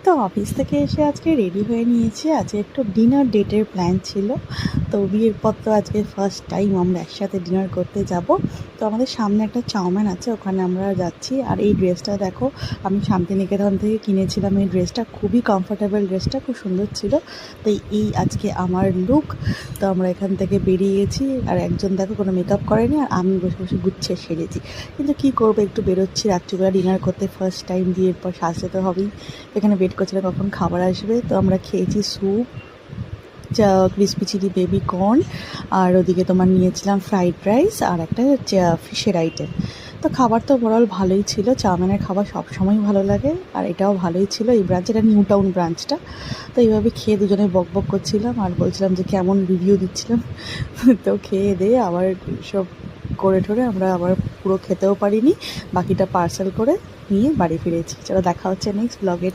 তো অফিস থেকে এসে আজকে রেডি হয়ে নিয়েছি। আজকে একটু ডিনার ডেটের প্ল্যান ছিল। তো বিয়ের পর তো আজকে ফার্স্ট টাইম আমরা একসাথে ডিনার করতে যাব। তো আমাদের সামনে একটা চাউম্যান আছে, ওখানে আমরা যাচ্ছি। আর এই ড্রেসটা দেখো, আমি শান্তিনিকেতন থেকে কিনেছিলাম। এই ড্রেসটা খুবই কমফোর্টেবল, ড্রেসটা খুব সুন্দর ছিল। তো এই আজকে আমার লুক। তো আমরা এখান থেকে বেরিয়ে গেছি। আর একজন দেখো কোনো মেকআপ করেনি, আর আমি বসে বসে গুছিয়ে সেরেছি। কিন্তু কী করবো, একটু বেরোচ্ছি রাত্রিবেলা ডিনার করতে, ফার্স্ট টাইম বিয়ের পর সাজতে তো হবেই। এখানে ওয়েট করছিলাম কখন খাবার আসবে। তো আমরা খেয়েছি soup, crispy chilli baby corn, আর ওদিকে তোমার নিয়েছিলাম ফ্রাইড রাইস আর একটা ফিশের আইটেম। তো খাবার তো ওভারঅল ভালোই ছিল। চাউমিনের খাবার সবসময়ই ভালো লাগে, আর এটাও ভালোই ছিল। এই ব্রাঞ্চ, এটা নিউ টাউন ব্রাঞ্চটা। তো এইভাবে খেয়ে দুজনে বক বক করছিলাম আর বলছিলাম যে কেমন রিভিউ দিচ্ছিলাম। তো খেয়ে দিয়ে আবার সব করে ঠোরে আমরা আবার পুরো খেতেও পারিনি, বাকিটা পার্সেল করে নিয়ে বাড়ি ফিরেছি। চলো দেখা হচ্ছে নেক্সট ব্লগে।